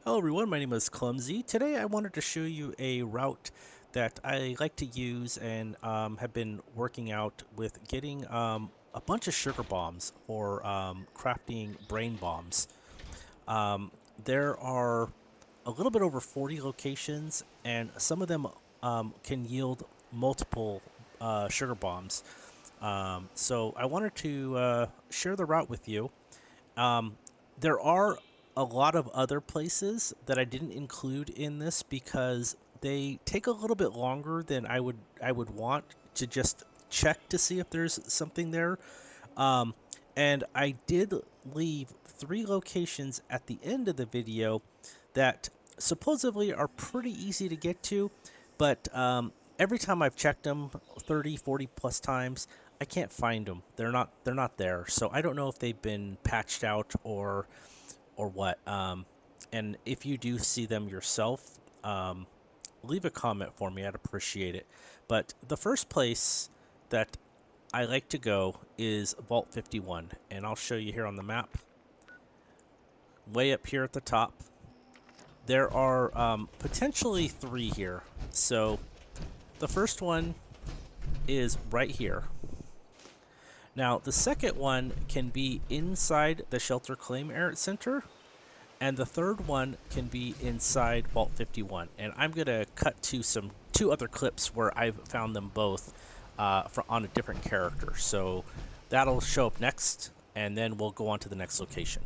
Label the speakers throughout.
Speaker 1: Hello everyone, my name is Clumsy. Today I wanted to show you a route that I like to use and have been working out with getting a bunch of sugar bombs for crafting brain bombs. There are a little bit over 40 locations and some of them can yield multiple sugar bombs. So I wanted to share the route with you. There are a lot of other places that I didn't include in this because they take a little bit longer than I would want to just check to see if there's something there. Um, and I did leave 3 locations at the end of the video that supposedly are pretty easy to get to, but every time I've checked them 30, 40 plus times, I can't find them. They're not there. So I don't know if they've been patched out or what. And if you do see them yourself, leave a comment for me. I'd appreciate it. But the first place that I like to go is Vault 51, and I'll show you here on the map. Way up here at the top, there are potentially 3 here. So the first one is right here. Now, the second one can be inside the Shelter Claim Area Center, and the third one can be inside Vault 51. And I'm going to cut to 2 other clips where I've found them both on a different character. So that'll show up next, and then we'll go on to the next location.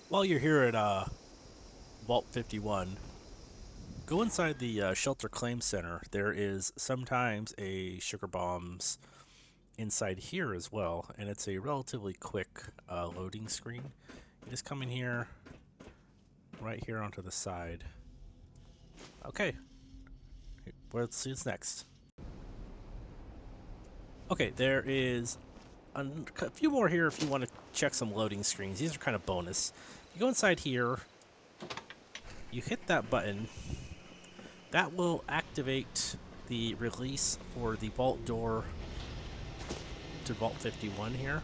Speaker 1: While you're here at Vault 51, go inside the Shelter Claim Center. There is sometimes a sugar bombs inside here as well, and it's a relatively quick loading screen. You just come in here, right here onto the side. Okay, let's see what's next. Okay, there is a few more here if you want to check some loading screens. These are kind of bonus. You go inside here, you hit that button. That will activate the release for the vault door to Vault 51 here.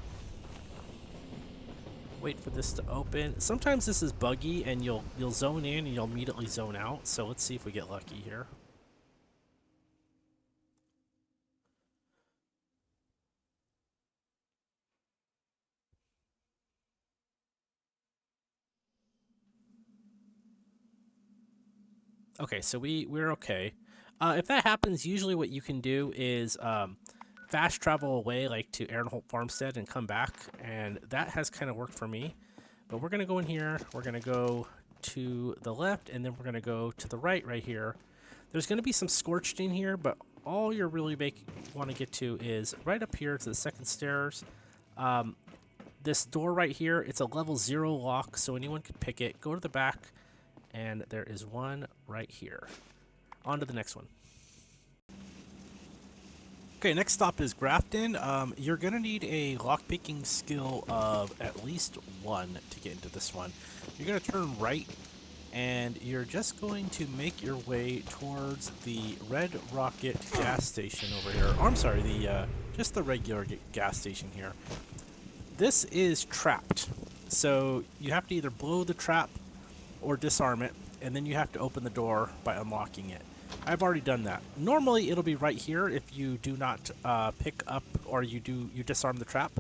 Speaker 1: Wait for this to open. Sometimes this is buggy and you'll zone in and you'll immediately zone out. So let's see if we get lucky here. Okay, so we're okay. If that happens, usually what you can do is fast travel away, like to Aaronholt Farmstead, and come back, and that has kind of worked for me. But we're gonna go in here. We're gonna go to the left, and then we're gonna go to the right here. There's gonna be some scorched in here, but all you're really want to get to is right up here to the second stairs. This door right here, it's a level 0 lock, so anyone can pick it. Go to the back. And there is one right here. On to the next one. Okay, next stop is Grafton. You're going to need a lockpicking skill of at least 1 to get into this one. You're going to turn right, and you're just going to make your way towards the Red Rocket gas station over here. Oh, I'm sorry, just the regular gas station here. This is trapped, so you have to either blow the trap or disarm it, and then you have to open the door by unlocking it. I've already done that. Normally it'll be right here if you do not pick up or you disarm the trap,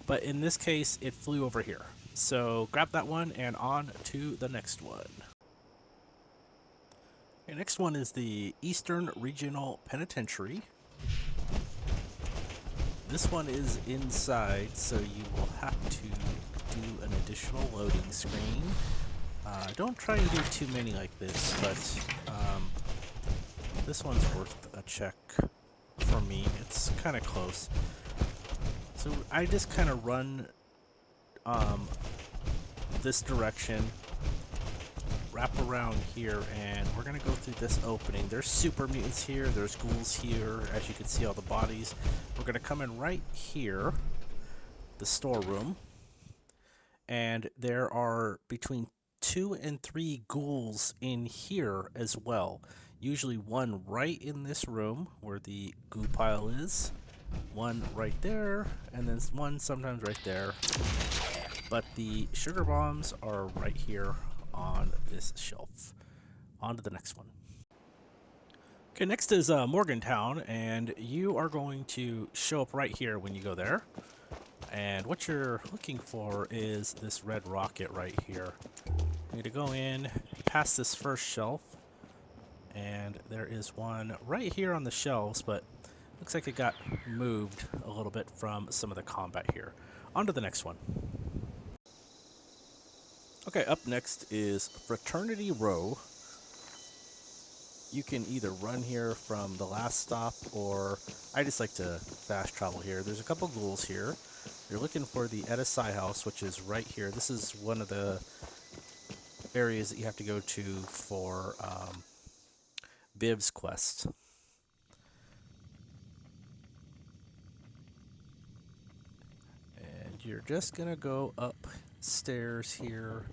Speaker 1: but in this case it flew over here. So grab that one and on to the next one. Okay, next one is the Eastern Regional Penitentiary. This one is inside, so you will have to do an additional loading screen. Don't try and do too many like this, but this one's worth a check for me. It's kind of close. So I just kind of run this direction, wrap around here, and we're going to go through this opening. There's super mutants here, there's ghouls here, as you can see all the bodies. We're going to come in right here, the storeroom, and there are between 2 and 3 ghouls in here as well. Usually one right in this room where the goo pile is, one right there, and then one sometimes right there. but the sugar bombs are right here on this shelf. On to the next one. Okay, next is Morgantown, and you are going to show up right here when you go there. And what you're looking for is this red rocket right here. You need to go in, past this first shelf, and there is one right here on the shelves, but looks like it got moved a little bit from some of the combat here. On to the next one. Okay, up next is Fraternity Row. You can either run here from the last stop, or I just like to fast travel here. There's a couple ghouls here. You're looking for the Edisai house, which is right here. This is one of the areas that you have to go to for Viv's quest. And you're just going to go upstairs here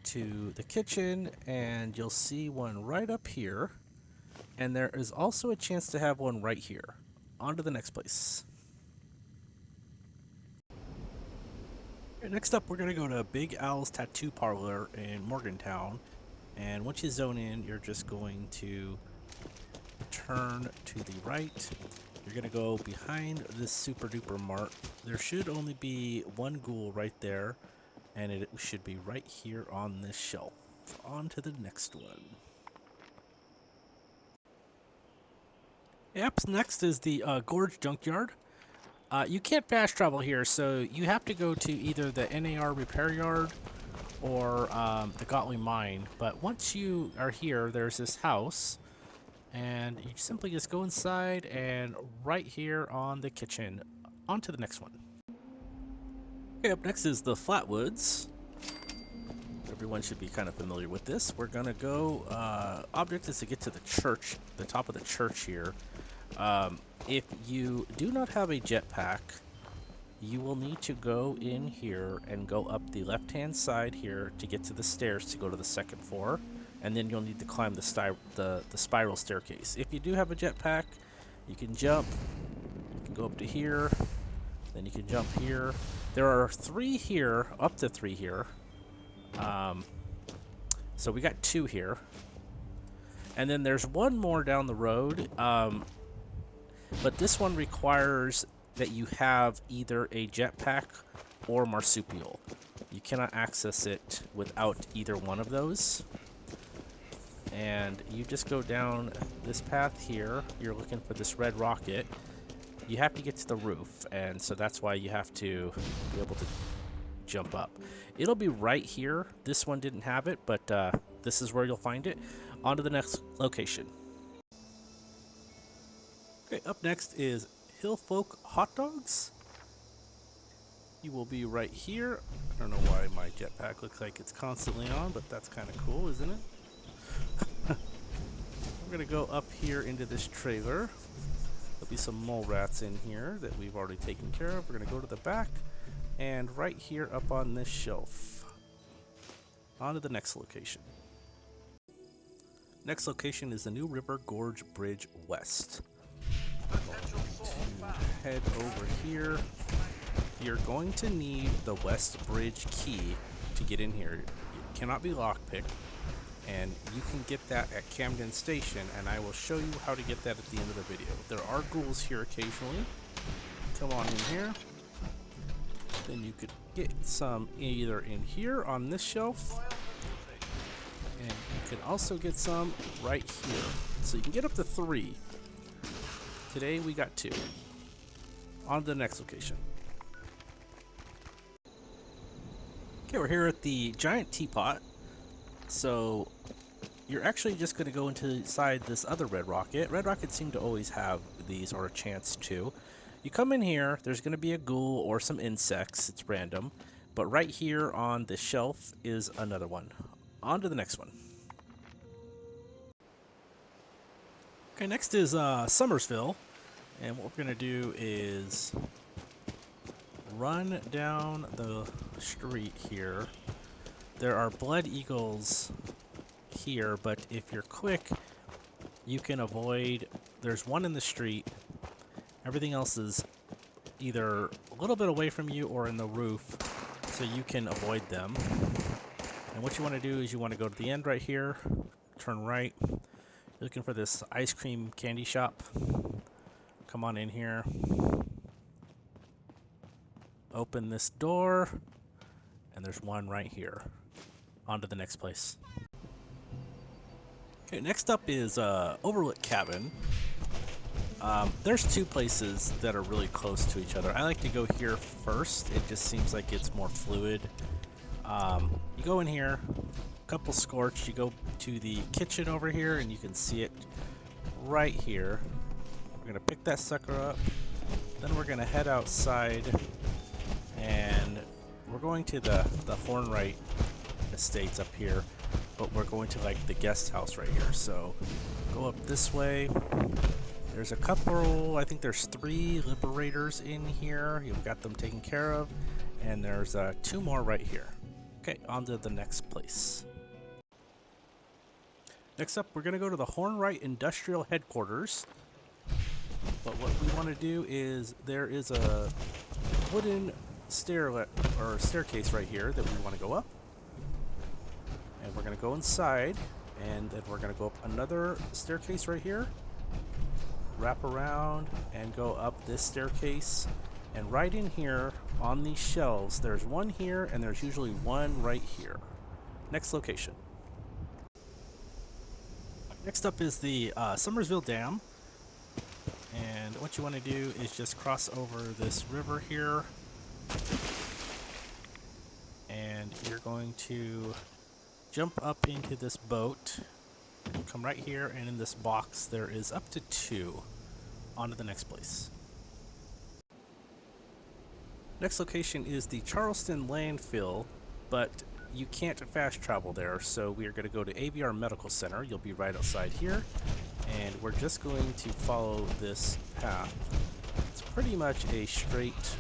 Speaker 1: to the kitchen, and you'll see one right up here, and there is also a chance to have one right here. On to the next place. Okay, next up, we're going to go to Big Al's Tattoo Parlor in Morgantown, and once you zone in, you're just going to turn to the right. You're going to go behind this super duper mart. There should only be one ghoul right there, and it should be right here on this shelf. On to the next one. Yep, next is the Gorge Junkyard. You can't fast travel here, so you have to go to either the NAR repair yard or the Gottlieb mine. But once you are here, there's this house, and you simply just go inside and right here on the kitchen. On to the next one. Okay, up next is the Flatwoods. Everyone should be kind of familiar with this. We're gonna go, object is to get to the church, the top of the church here. If you do not have a jetpack, you will need to go in here and go up the left-hand side here to get to the stairs to go to the second floor, and then you'll need to climb the spiral staircase. If you do have a jetpack, you can jump, you can go up to here, then you can jump here. There are 3 here, up to 3 here. So we got 2 here. And then there's one more down the road. But this one requires that you have either a jetpack or Marsupial. You cannot access it without either one of those. And you just go down this path here. You're looking for this red rocket. You have to get to the roof, and so that's why you have to be able to jump up. It'll be right here. This one didn't have it, but this is where you'll find it. On to the next location. Okay, up next is Hillfolk Hotdogs. You will be right here. I don't know why my jetpack looks like it's constantly on, but that's kind of cool, isn't it? We're going to go up here into this trailer. There'll be some mole rats in here that we've already taken care of. We're going to go to the back, and right here up on this shelf. On to the next location. Next location is the New River Gorge Bridge West. To head over here. You're going to need the West Bridge key to get in here. It cannot be lockpicked, and you can get that at Camden Station, and I will show you how to get that at the end of the video. There are ghouls here occasionally. Come on in here. Then you could get some either in here on this shelf, and you can also get some right here. So you can get up to 3. Today we got 2. On to the next location. Okay, we're here at the Giant Teapot. So you're actually just going to go inside this other red rocket. Red rockets seem to always have these, or a chance to. You come in here, there's going to be a ghoul or some insects. It's random. But right here on the shelf is another one. On to the next one. Okay, next is Summersville. And what we're going to do is run down the street here. There are blood eagles here, but if you're quick, you can avoid. There's one in the street. Everything else is either a little bit away from you or in the roof so you can avoid them. And what you want to do is you want to go to the end right here, turn right. You're looking for this ice cream candy shop. Come on in here. Open this door, and there's one right here. On to the next place. Okay, next up is Overlook Cabin. There's two places that are really close to each other. I like to go here first. It just seems like it's more fluid. You go in here, a couple scorch, you go to the kitchen over here, and you can see it right here. We're going to pick that sucker up. Then we're going to head outside, and we're going to the Hornwright estates up here, but we're going to like the guest house right here. So go up this way. There's a couple, I think there's 3 liberators in here. You've got them taken care of, and there's 2 more right here. Okay, on to the next place. Next up, we're going to go to the Hornwright Industrial Headquarters. But what we want to do is there is a wooden staircase right here that we want to go up. And we're going to go inside, and then we're going to go up another staircase right here. Wrap around and go up this staircase. And right in here on these shelves, there's one here and there's usually one right here. Next location. Next up is the Summersville Dam. And what you want to do is just cross over this river here. And you're going to jump up into this boat. Come right here, and in this box there is up to 2. On to the next place. Next location is the Charlston Landfill, but you can't fast travel there, so we are going to go to ABR Medical Center. You'll be right outside here, and we're just going to follow this path. It's pretty much a straight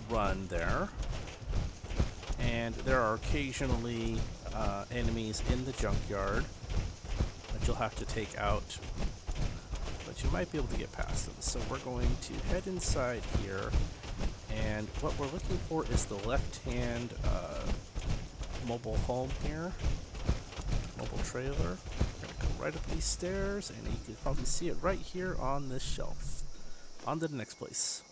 Speaker 1: run there, and there are occasionally enemies in the junkyard that you'll have to take out, but you might be able to get past them. So we're going to head inside here, and what we're looking for is the left-hand mobile home here, mobile trailer. We're going to come right up these stairs, and you can probably see it right here on this shelf. On to the next place.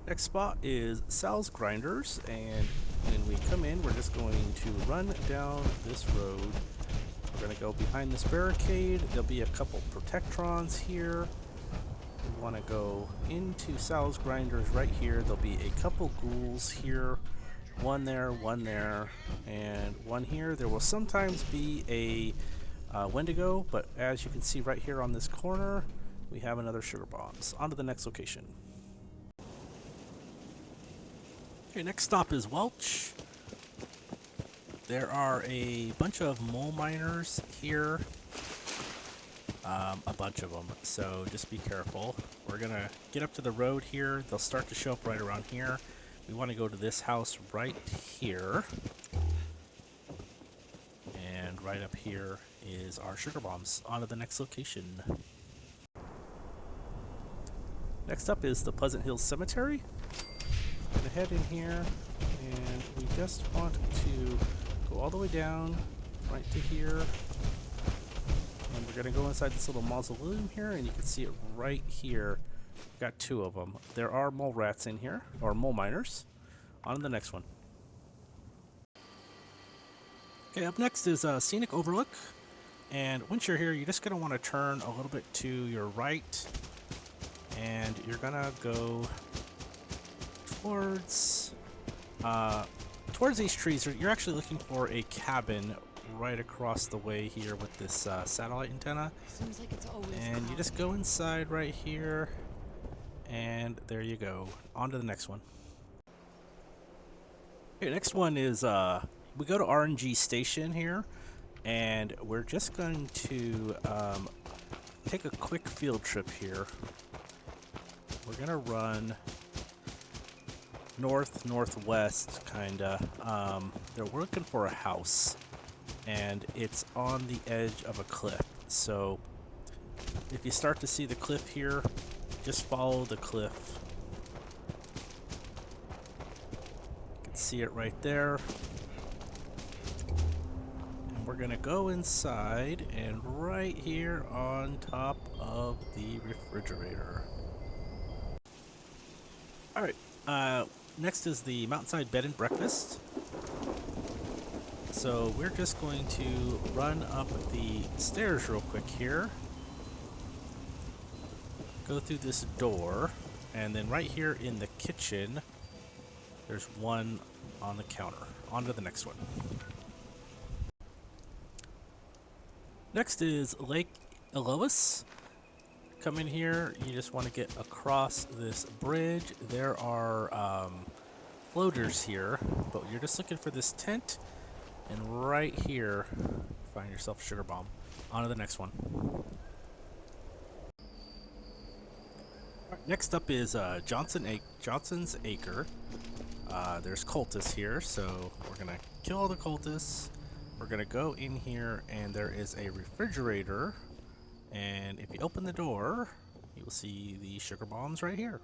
Speaker 1: Next spot is Sal's Grinders, and when we come in, we're just going to run down this road. We're going to go behind this barricade. There'll be a couple protectrons here. We want to go into Sal's Grinders right here. There'll be a couple ghouls here. One there, and one here. There will sometimes be a Wendigo, but as you can see right here on this corner, we have another sugar bombs. On to the next location. Okay, next stop is Welch. There are a bunch of mole miners here. A bunch of them, so just be careful. We're gonna get up to the road here. They'll start to show up right around here. We want to go to this house right here. And right up here is our sugar bombs. On to the next location. Next up is the Pleasant Hills Cemetery. I'm gonna head in here, and we just want to go all the way down right to here. And we're gonna go inside this little mausoleum here, and you can see it right here. Got 2 of them. There are mole rats in here, or mole miners. On to the next one. Okay, up next is Scenic Overlook. And once you're here, you're just gonna want to turn a little bit to your right, and you're gonna go towards these trees. You're actually looking for a cabin right across the way here with this satellite antenna.
Speaker 2: Seems like it's always
Speaker 1: and you just go inside right here, and there you go. On to the next one. Okay, next one is we go to R&G Station here, and we're just going to take a quick field trip here. We're gonna run northwest, kinda. We're looking for a house, and it's on the edge of a cliff. So if you start to see the cliff here, just follow the cliff. You can see it right there. And we're gonna go inside, and right here on top of the refrigerator. Alright, next is the Mountainside Bed and Breakfast. So we're just going to run up the stairs real quick here. Go through this door, and then right here in the kitchen, there's one on the counter. On to the next one. Next is Lake Eloise. Come in here, you just want to get across this bridge. There are floaters here, but you're just looking for this tent, and right here, find yourself a sugar bomb. On to the next one. Next up is Johnson's Acre. There's cultists here, so we're gonna kill all the cultists. We're gonna go in here, and there is a refrigerator. And if you open the door, you will see the sugar bombs right here.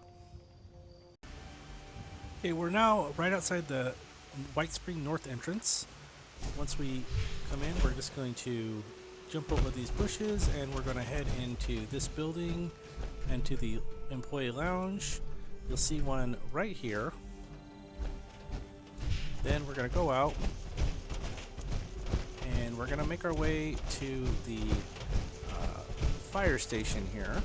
Speaker 1: Okay, we're now right outside the Whitesprings North entrance. Once we come in, we're just going to jump over these bushes, and we're going to head into this building and to the employee lounge. You'll see one right here. Then we're going to go out, and we're going to make our way to the fire station here.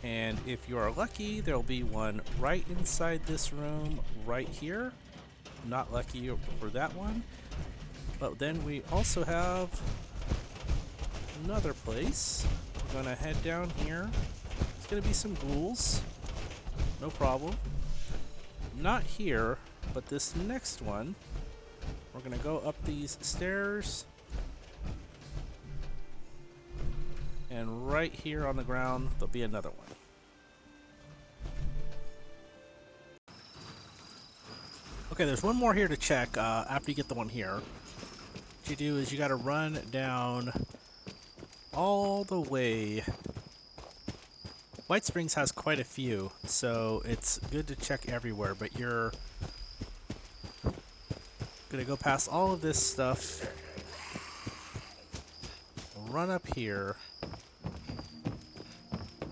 Speaker 1: And if you are lucky, there'll be one right inside this room right here. Not lucky for that one. But then we also have another place. We're gonna head down here. There's gonna be some ghouls. No problem. Not here, but this next one. We're gonna go up these stairs. And right here on the ground, there'll be another one. Okay, there's one more here to check after you get the one here. What you do is you gotta run down all the way. Whitesprings has quite a few, so it's good to check everywhere, but you're gonna go past all of this stuff, run up here,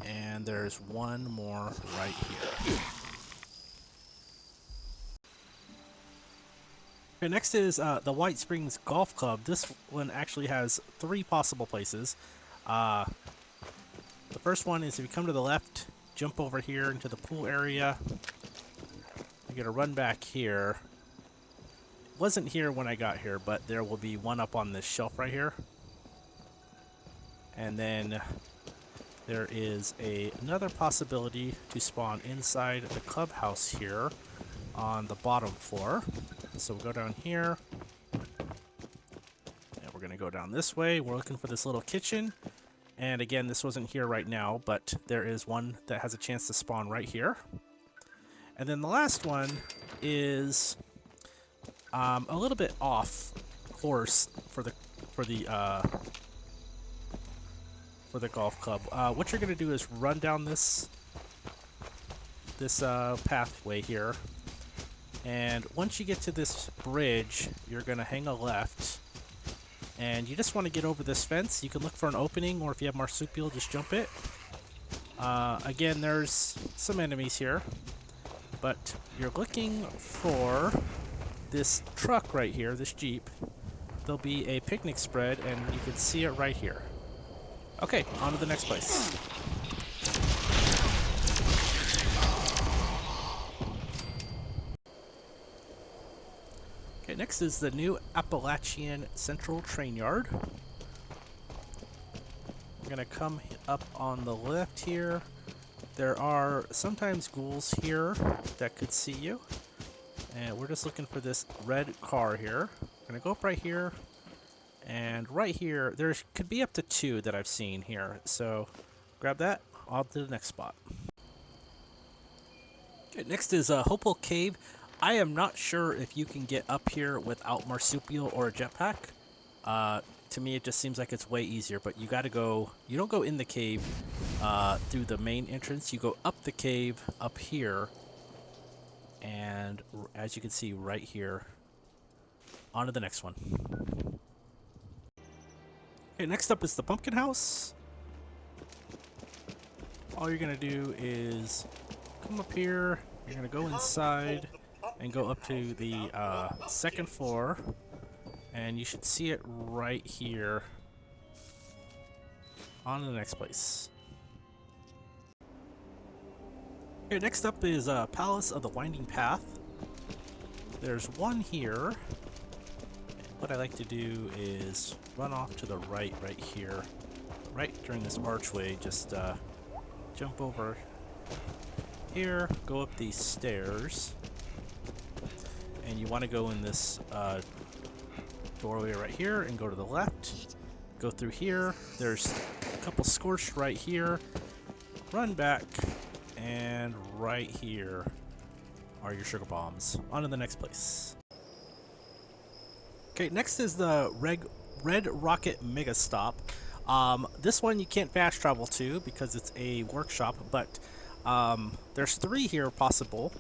Speaker 1: and there's one more right here. Okay, next is the Whitesprings Golf Club. This one actually has 3 possible places. The first one is if you come to the left, jump over here into the pool area. You're gonna run back here. It wasn't here when I got here, but there will be one up on this shelf right here. And then there is another possibility to spawn inside the clubhouse here on the bottom floor. So we'll go down here, and we're going to go down this way. We're looking for this little kitchen, and again, this wasn't here right now, but there is one that has a chance to spawn right here. And then the last one is a little bit off course for the golf club. What you're going to do is run down this pathway here. And once you get to this bridge, you're going to hang a left. And you just want to get over this fence. You can look for an opening, or if you have Marsupial, just jump it. Again, there's some enemies here. But you're looking for this truck right here, this Jeep. There'll be a picnic spread, and you can see it right here. Okay, on to the next place. Okay, next is the new Appalachian Central Trainyard. We're gonna come up on the left here. There are sometimes ghouls here that could see you. And we're just looking for this red car here. We're gonna go up right here. And right here, there could be up to 2 that I've seen here. So grab that, on to the next spot. Okay, next is Hopewell Cave. I am not sure if you can get up here without Marsupial or a jetpack. To me, it just seems like it's way easier, but you got to go. You don't go in the cave through the main entrance. You go up the cave up here, and as you can see right here, on to the next one. Okay, next up is the pumpkin house. All you're gonna do is come up here. You're gonna go inside and go up to the second floor, and you should see it right here. On to the next place. Okay, next up is Palace of the Winding Path. There's one here. What I like to do is run off to the right here. Right during this archway, just jump over here, go up these stairs, and you want to go in this doorway right here and go to the left. Go through here. There's a couple scorched right here. Run back, and right here are your sugar bombs. On to the next place. Okay, next is the Red Rocket Mega Stop. This one you can't fast travel to because it's a workshop, but there's 3 here possible.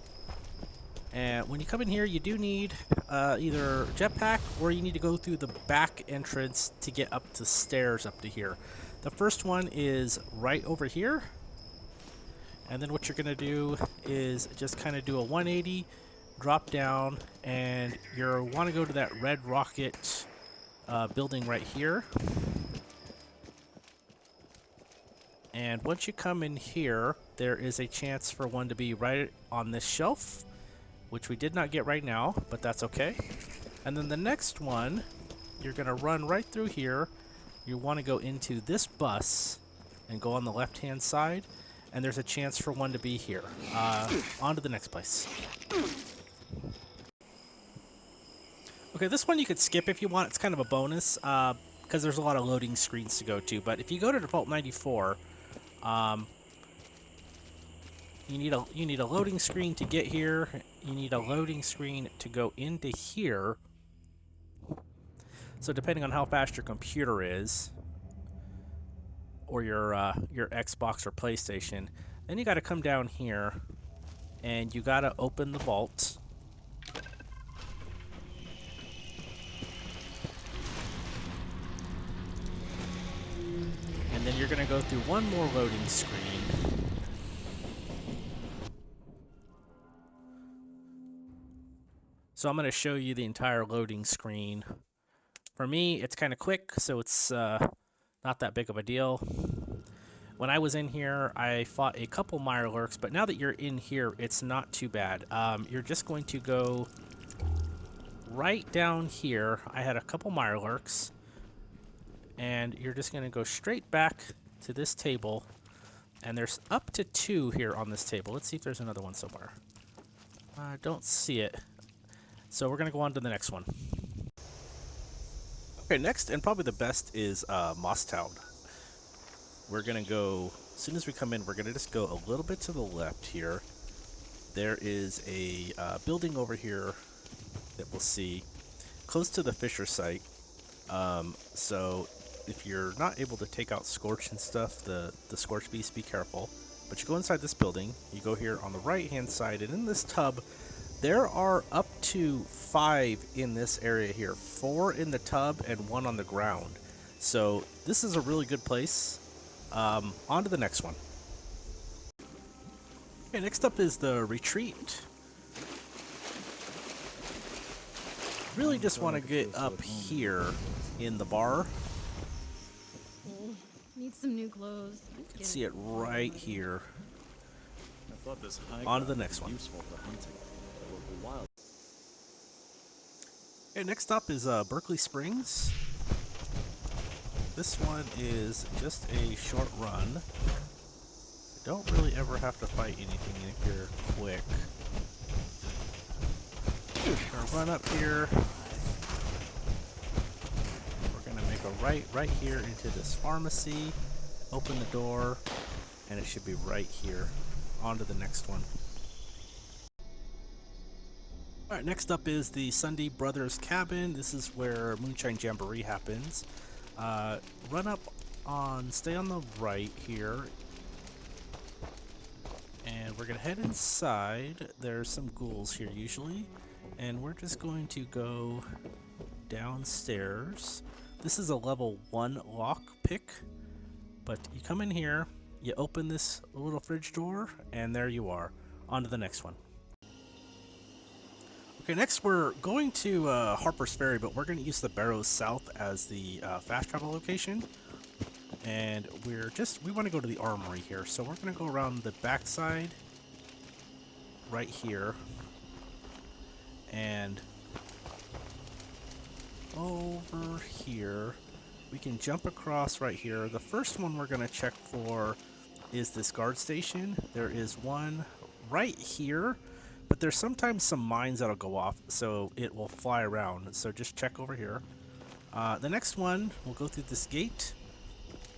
Speaker 1: And when you come in here, you do need either Jetpack or you need to go through the back entrance to get up the stairs up to here. The first one is right over here. And then what you're going to do is just kind of do a 180, drop down, and you want to go to that Red Rocket building right here. And once you come in here, there is a chance for one to be right on this shelf, which we did not get right now, but that's okay. And then the next one, you're going to run right through here. You want to go into this bus and go on the left-hand side, and there's a chance for one to be here. On to the next place. Okay, this one you could skip if you want. It's kind of a bonus because there's a lot of loading screens to go to. But if you go to Default 94, you need a loading screen to get here. You need a loading screen to go into here. So depending on how fast your computer is, or your Xbox or PlayStation, then you got to come down here, and you got to open the vault. And then you're going to go through one more loading screen. So I'm going to show you the entire loading screen. For me, it's kind of quick, so it's not that big of a deal. When I was in here, I fought a couple Mirelurks, but now that you're in here, it's not too bad. You're just going to go right down here. I had a couple Mirelurks, and you're just going to go straight back to this table, and there's up to 2 here on this table. Let's see if there's another one somewhere. I don't see it. So we're going to go on to the next one. Okay, next, and probably the best, is Mosstown. We're going to go, as soon as we come in, we're going to just go a little bit to the left here. There is a building over here that we'll see close to the Fisher site. So if you're not able to take out Scorch and stuff, the Scorch beast, be careful. But you go inside this building, you go here on the right-hand side, and in this tub, there are up to 5 in this area here. 4 in the tub and 1 on the ground. So this is a really good place. On to the next one. Okay, next up is the retreat. Really just want to get up here in the bar.
Speaker 2: Need some new clothes.
Speaker 1: You can see it right here.
Speaker 3: I thought this high
Speaker 1: on to the next one.
Speaker 3: Useful for hunting. Wild.
Speaker 1: Okay, next up is Berkeley Springs. This one is just a short run. You don't really ever have to fight anything if you're quick. We're gonna run up here. We're gonna make a right here into this pharmacy. Open the door, and it should be right here. On to the next one. Alright, next up is the Sunday Brothers Cabin. This is where Moonshine Jamboree happens. run up on, stay on the right here. And we're going to head inside. There's some ghouls here usually. And we're just going to go downstairs. This is a level 1 lockpick. But you come in here, you open this little fridge door, and there you are. On to the next one. Okay, next we're going to Harper's Ferry, but we're going to use the Barrows South as the fast travel location. And we want to go to the armory here, so we're going to go around the backside right here and over here. We can jump across right here. The first one we're going to check for is this guard station. There is one right here, but there's sometimes some mines that'll go off, so it will fly around. So just check over here. The next one, we'll go through this gate.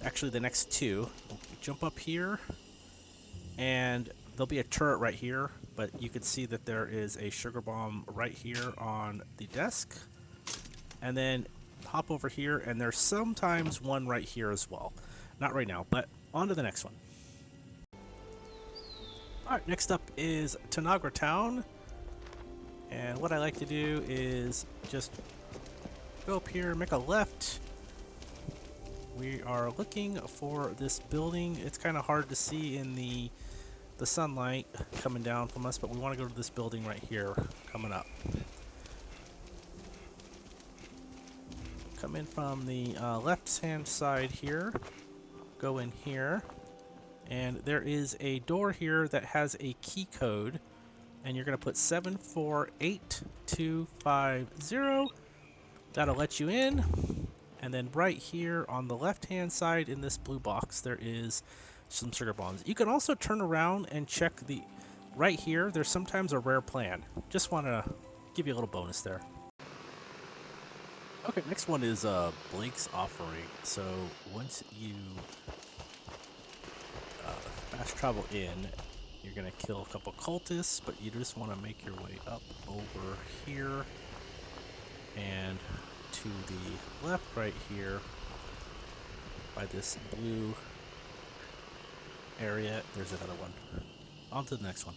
Speaker 1: Actually, the next two. We'll jump up here, and there'll be a turret right here, but you can see that there is a sugar bomb right here on the desk. And then hop over here, and there's sometimes one right here as well. Not right now, but on to the next one. Alright, next up is Tanagra Town. And what I like to do is just go up here, make a left. We are looking for this building. It's kind of hard to see in the sunlight coming down from us, but we want to go to this building right here coming up. Come in from the left-hand side here. Go in here. And there is a door here that has a key code. And you're going to put 748250. That'll let you in. And then right here on the left-hand side in this blue box, there is some sugar bombs. You can also turn around and check the right here. There's sometimes a rare plan. Just want to give you a little bonus there. Okay, next one is Blake's Offering. So once you fast travel in, you're going to kill a couple cultists, but you just want to make your way up over here and to the left right here by this blue area. There's another one. On to the next one.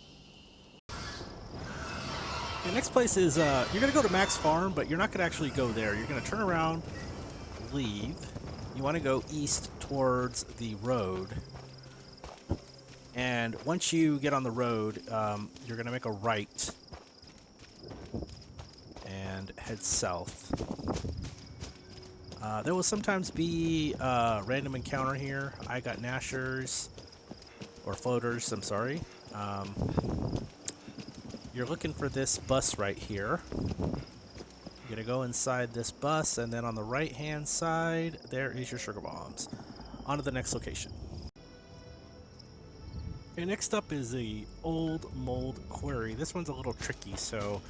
Speaker 1: The next place is you're going to go to Max Farm, but you're not going to actually go there. You're going to turn around, leave. You want to go east towards the road. And once you get on the road, you're going to make a right and head south. There will sometimes be a random encounter here. I got Nashers, or floaters, I'm sorry. You're looking for this bus right here. You're going to go inside this bus, and then on the right-hand side, there is your sugar bombs. On to the next location. Okay, next up is the old Mold Quarry. This one's a little tricky, so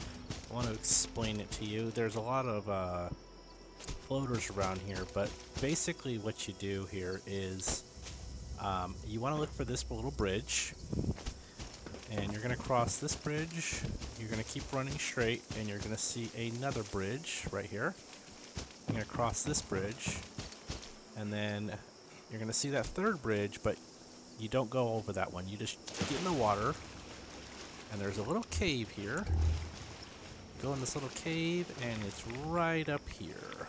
Speaker 1: I want to explain it to you. There's a lot of floaters around here, but basically what you do here is you want to look for this little bridge, and you're going to cross this bridge. You're going to keep running straight, and you're going to see another bridge right here. You're going to cross this bridge, and then you're going to see that third bridge, but you don't go over that one. You just get in the water, and there's a little cave here. Go in this little cave, and it's right up here.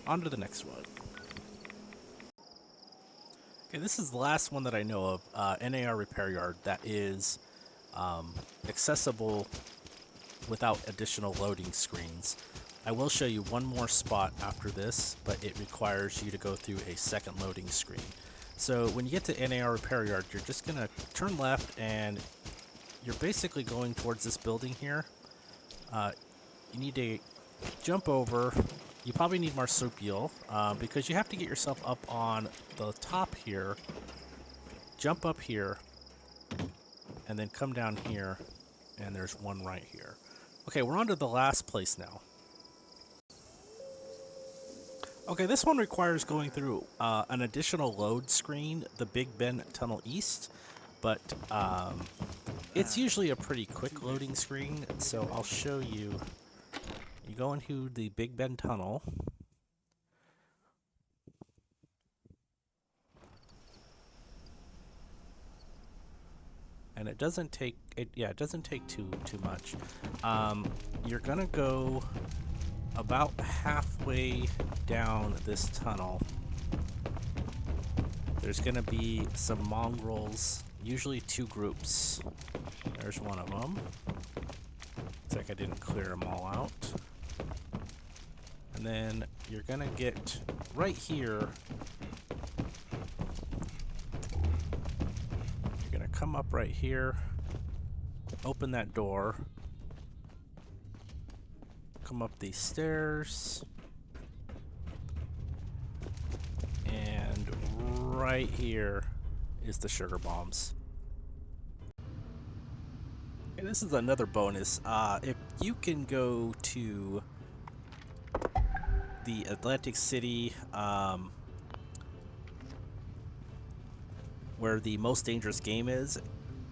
Speaker 1: On to the next one. Okay, this is the last one that I know of, NAR Repair Yard, that is accessible without additional loading screens. I will show you one more spot after this, but it requires you to go through a second loading screen. So when you get to NAR Repair Yard, you're just going to turn left, and you're basically going towards this building here. You need to jump over. You probably need Marsupial, because you have to get yourself up on the top here, jump up here, and then come down here, and there's one right here. Okay, we're on to the last place now. Okay, this one requires going through an additional load screen, the Big Bend Tunnel East, but it's usually a pretty quick loading screen, so I'll show you. You go into the Big Bend Tunnel, and it doesn't take it doesn't take too much. You're gonna go about halfway down this tunnel. There's gonna be some mongrels, usually 2 groups. There's one of them. Looks like I didn't clear them all out. And then you're gonna get right here. You're gonna come up right here, open that door, come up these stairs, and right here is the sugar bombs. And this is another bonus. If you can go to the Atlantic City, where the most dangerous game is,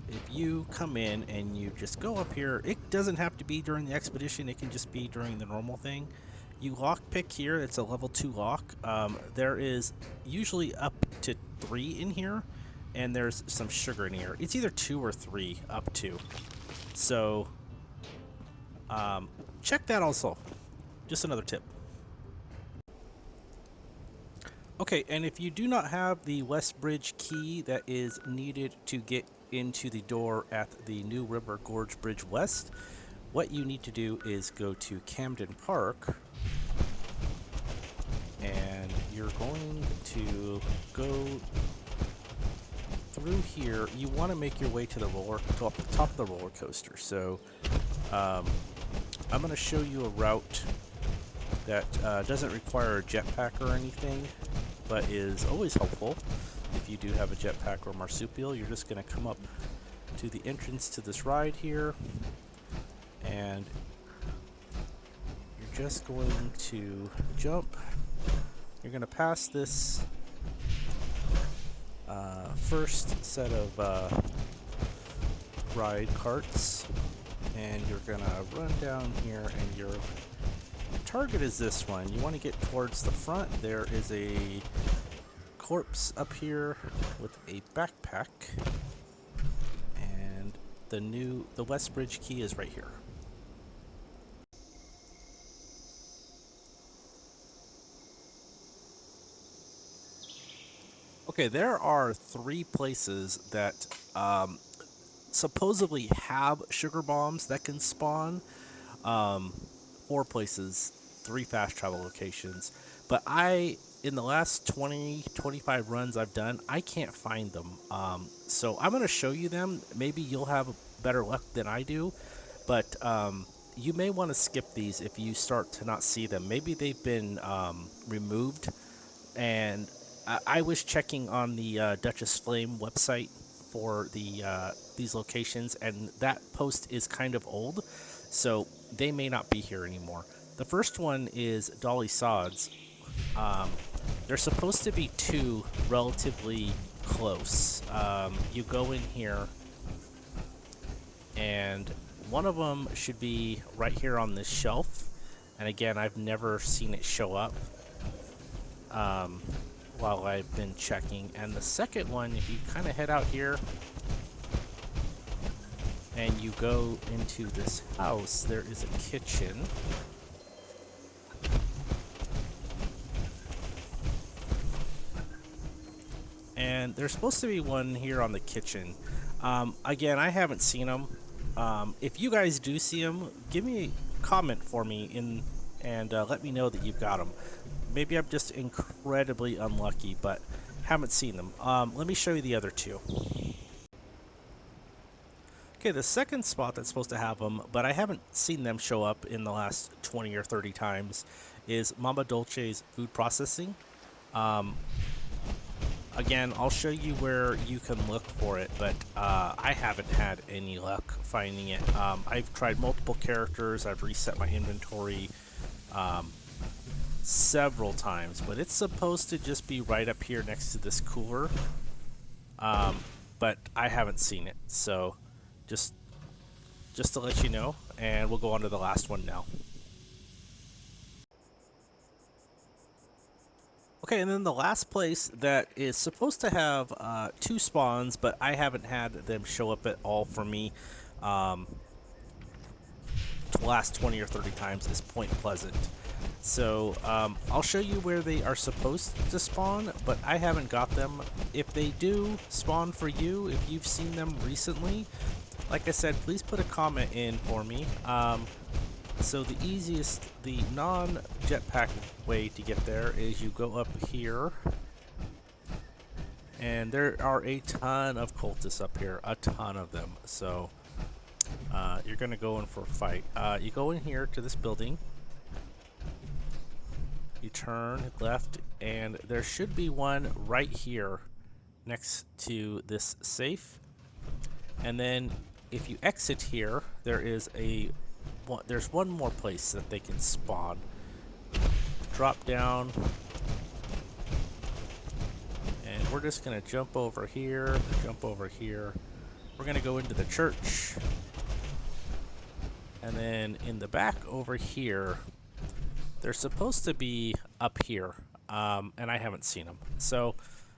Speaker 1: if you come in and you just go up here, it doesn't have to be during the expedition, it can just be during the normal thing. You lockpick here, it's a level 2 lock. There is usually up to 3 in here, and there's some sugar in here. It's either 2 or 3 up to. So, check that also. Just another tip. Okay, and if you do not have the West Bridge key that is needed to get into the door at the New River Gorge Bridge West, what you need to do is go to Camden Park, and you're going to go through here. You want to make your way to the top of the roller coaster. So I'm going to show you a route that doesn't require a jetpack or anything, but is always helpful if you do have a jetpack or marsupial. You're just going to come up to the entrance to this ride here, and you're just going to jump. You're going to pass this first set of ride carts, and you're going to run down here, and your target is this one. You want to get towards the front. There is a corpse up here with a backpack, and the West Bridge key is right here. Okay, there are 3 places that supposedly have sugar bombs that can spawn. 4 places, 3 fast travel locations. But in the last 25 runs I've done, I can't find them. So I'm going to show you them. Maybe you'll have better luck than I do. But you may want to skip these if you start to not see them. Maybe they've been removed. And I was checking on the Duchess Flame website for these locations, and that post is kind of old, so they may not be here anymore. The first one is Dolly Sods. There's supposed to be 2 relatively close. You go in here, and one of them should be right here on this shelf, and again, I've never seen it show up while I've been checking. And the second one, if you kind of head out here and you go into this house, there is a kitchen. And there's supposed to be one here on the kitchen. Again, I haven't seen them. If you guys do see them, give me a comment for me and let me know that you've got them. Maybe I'm just incredibly unlucky, but haven't seen them. Let me show you the other 2. Okay, the second spot that's supposed to have them, but I haven't seen them show up in the last 20 or 30 times, is Mama Dolce's Food Processing. Again, I'll show you where you can look for it, but I haven't had any luck finding it. I've tried multiple characters, I've reset my inventory several times, but it's supposed to just be right up here next to this cooler, but I haven't seen it, so just to let you know, and we'll go on to the last one now. Okay, and then the last place that is supposed to have 2 spawns, but I haven't had them show up at all for me the last 20 or 30 times is Point Pleasant. So I'll show you where they are supposed to spawn, but I haven't got them. If they do spawn for you, if you've seen them recently, like I said, please put a comment in for me. So the easiest, the non-jetpack way to get there is you go up here, and there are a ton of cultists up here, a ton of them. So you're gonna go in for a fight. You go in here to this building, you turn left, and there should be one right here next to this safe. And then if you exit here, there is there's one more place that they can spawn. Drop down, and we're just gonna jump over here, jump over here. We're gonna go into the church, and then in the back over here, they're supposed to be up here, and I haven't seen them. So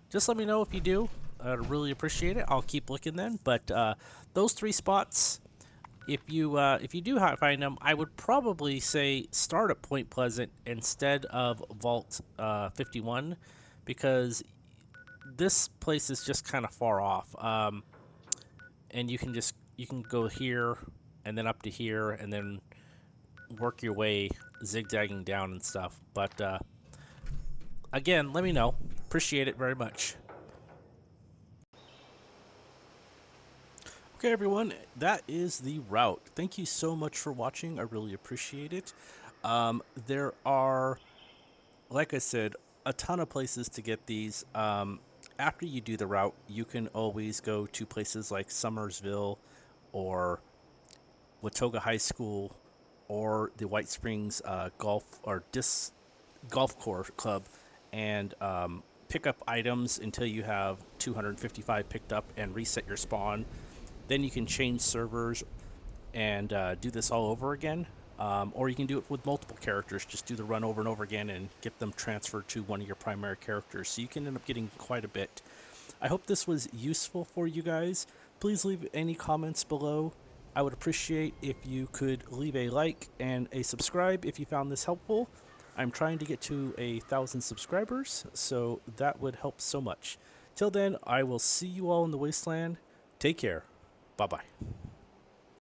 Speaker 1: just let me know if you do. I'd really appreciate it. I'll keep looking then. But those 3 spots, if you do find them, I would probably say start at Point Pleasant instead of Vault 51, because this place is just kind of far off. And you can go here and then up to here and then work your way zigzagging down and stuff. But again, let me know. Appreciate it very much. Okay, everyone, that is the route. Thank you so much for watching. I really appreciate it. There are, like I said, a ton of places to get these. After you do the route, you can always go to places like Summersville or Watauga High School or the Whitesprings golf course club and pick up items until you have 255 picked up and reset your spawn. Then you can change servers and do this all over again. Or you can do it with multiple characters. Just do the run over and over again and get them transferred to one of your primary characters. So you can end up getting quite a bit. I hope this was useful for you guys. Please leave any comments below. I would appreciate if you could leave a like and a subscribe if you found this helpful. I'm trying to get to 1,000 subscribers, so that would help so much. Till then, I will see you all in the wasteland. Take care. Bye-bye.